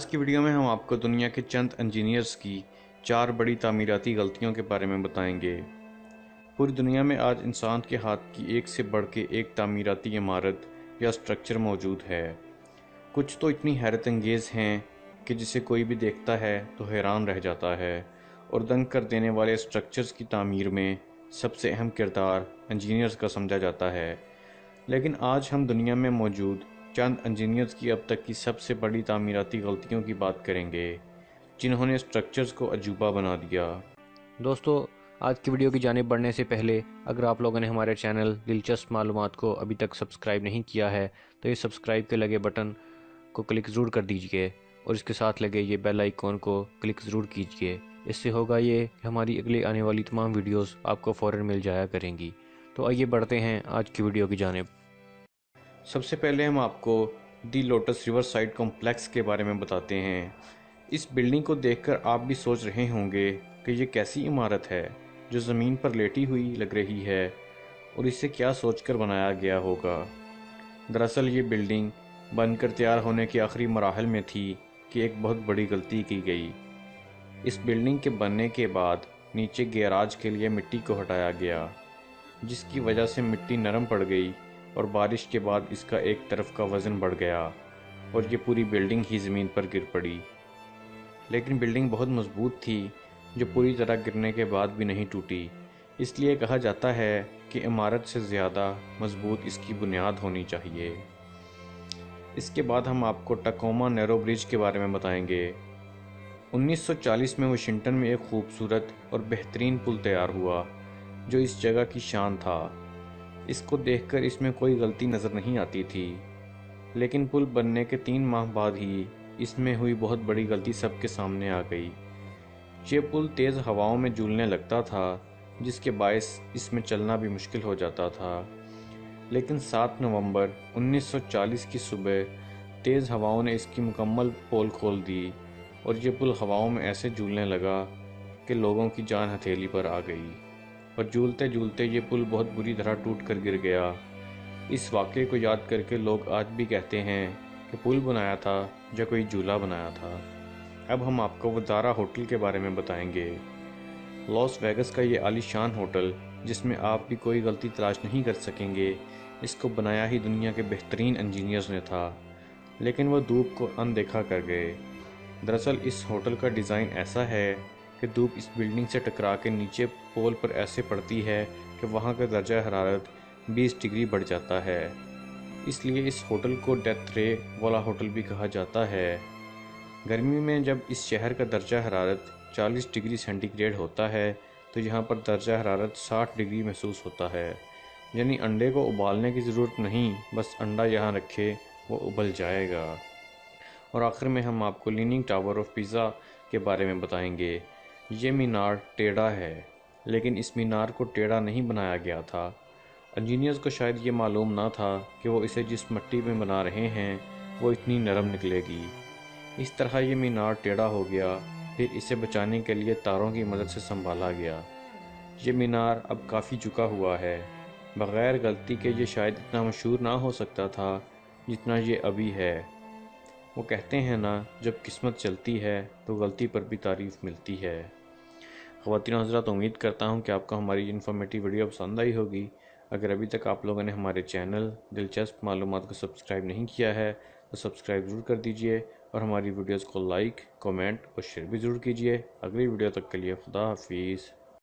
آج کی ویڈیو میں ہم آپ کو دنیا کے چند انجینئرز کی 4 بڑی تعمیراتی غلطیوں کے بارے میں بتائیں گے۔ پوری دنیا میں آج انسان کے ہاتھ کی ایک سے بڑھ کے ایک تعمیراتی عمارت یا سٹرکچر موجود ہے۔ کچھ تو اتنی حیرت انگیز ہیں کہ جسے کوئی بھی دیکھتا ہے تو حیران رہ جاتا ہے، اور دنگ کر دینے والے سٹرکچرز کی تعمیر میں سب سے اہم کردار انجینئرز کا سمجھا جاتا ہے۔ لیکن آج ہم دنیا میں موجود چند انجینئرز کی اب تک کی سب سے بڑی تعمیراتی غلطیوں کی بات کریں گے، جنہوں نے سٹرکچرز کو عجوبہ بنا دیا۔ دوستو، آج کی ویڈیو کی جانب بڑھنے سے پہلے اگر آپ لوگوں نے ہمارے چینل دلچسپ معلومات کو ابھی تک سبسکرائب نہیں کیا ہے تو یہ سبسکرائب کے لگے بٹن کو کلک ضرور کر دیجئے، اور اس کے ساتھ لگے یہ بیل آئیکن کو کلک ضرور کیجئے۔ اس سے ہوگا یہ کہ ہماری اگلی آنے والی تمام ویڈیوز آپ کو فوراً مل جایا کریں گی۔ تو آئیے بڑھتے ہیں آج کی ویڈیو کی جانب۔ سب سے پہلے ہم آپ کو دی لوٹس ریور سائڈ کمپلیکس کے بارے میں بتاتے ہیں۔ اس بلڈنگ کو دیکھ کر آپ بھی سوچ رہے ہوں گے کہ یہ کیسی عمارت ہے جو زمین پر لیٹی ہوئی لگ رہی ہے، اور اسے کیا سوچ کر بنایا گیا ہوگا۔ دراصل یہ بلڈنگ بن کر تیار ہونے کے آخری مراحل میں تھی کہ ایک بہت بڑی غلطی کی گئی۔ اس بلڈنگ کے بننے کے بعد نیچے گیراج کے لیے مٹی کو ہٹایا گیا، جس کی وجہ سے مٹی نرم پڑ گئی، اور بارش کے بعد اس کا ایک طرف کا وزن بڑھ گیا اور یہ پوری بلڈنگ ہی زمین پر گر پڑی۔ لیکن بلڈنگ بہت مضبوط تھی، جو پوری طرح گرنے کے بعد بھی نہیں ٹوٹی۔ اس لیے کہا جاتا ہے کہ عمارت سے زیادہ مضبوط اس کی بنیاد ہونی چاہیے۔ اس کے بعد ہم آپ کو ٹاکوما نیرو برج کے بارے میں بتائیں گے۔ 1940 میں واشنگٹن میں ایک خوبصورت اور بہترین پل تیار ہوا جو اس جگہ کی شان تھا۔ اس کو دیکھ کر اس میں کوئی غلطی نظر نہیں آتی تھی، لیکن پل بننے کے 3 ماہ بعد ہی اس میں ہوئی بہت بڑی غلطی سب کے سامنے آ گئی۔ یہ پل تیز ہواؤں میں جھولنے لگتا تھا، جس کے باعث اس میں چلنا بھی مشکل ہو جاتا تھا۔ لیکن 7 نومبر 1940 کی صبح تیز ہواؤں نے اس کی مکمل پول کھول دی، اور یہ پل ہواؤں میں ایسے جھولنے لگا کہ لوگوں کی جان ہتھیلی پر آ گئی، اور جھولتے جھولتے یہ پل بہت بری طرح ٹوٹ کر گر گیا۔ اس واقعے کو یاد کر کے لوگ آج بھی کہتے ہیں کہ پل بنایا تھا یا کوئی جھولا بنایا تھا۔ اب ہم آپ کو وزارہ ہوٹل کے بارے میں بتائیں گے۔ لاس ویگس کا یہ عالی شان ہوٹل، جس میں آپ بھی کوئی غلطی تلاش نہیں کر سکیں گے، اس کو بنایا ہی دنیا کے بہترین انجینئرز نے تھا، لیکن وہ دھوپ کو اندیکھا کر گئے۔ دراصل اس ہوٹل کا ڈیزائن ایسا ہے کہ دھوپ اس بلڈنگ سے ٹکرا کے نیچے پول پر ایسے پڑتی ہے کہ وہاں کا درجہ حرارت 20 ڈگری بڑھ جاتا ہے۔ اس لیے اس ہوٹل کو ڈیتھ رے والا ہوٹل بھی کہا جاتا ہے۔ گرمی میں جب اس شہر کا درجہ حرارت 40 ڈگری سینٹی گریڈ ہوتا ہے تو یہاں پر درجہ حرارت 60 ڈگری محسوس ہوتا ہے، یعنی انڈے کو ابالنے کی ضرورت نہیں، بس انڈا یہاں رکھے وہ ابل جائے گا۔ اور آخر میں ہم آپ کو لیننگ ٹاور آف پیزا کے بارے میں بتائیں گے۔ یہ مینار ٹیڑھا ہے، لیکن اس مینار کو ٹیڑھا نہیں بنایا گیا تھا۔ انجینئرز کو شاید یہ معلوم نہ تھا کہ وہ اسے جس مٹی میں بنا رہے ہیں وہ اتنی نرم نکلے گی۔ اس طرح یہ مینار ٹیڑھا ہو گیا، پھر اسے بچانے کے لیے تاروں کی مدد سے سنبھالا گیا۔ یہ مینار اب کافی جھکا ہوا ہے۔ بغیر غلطی کے یہ شاید اتنا مشہور نہ ہو سکتا تھا جتنا یہ ابھی ہے۔ وہ کہتے ہیں نا، جب قسمت چلتی ہے تو غلطی پر بھی تعریف ملتی ہے۔ خواتین و حضرات، امید کرتا ہوں کہ آپ کو ہماری انفارمیٹیو ویڈیو پسند آئی ہوگی۔ اگر ابھی تک آپ لوگوں نے ہمارے چینل دلچسپ معلومات کو سبسکرائب نہیں کیا ہے تو سبسکرائب ضرور کر دیجئے، اور ہماری ویڈیوز کو لائک، کمنٹ اور شیئر بھی ضرور کیجئے۔ اگلی ویڈیو تک کے لیے خدا حافظ۔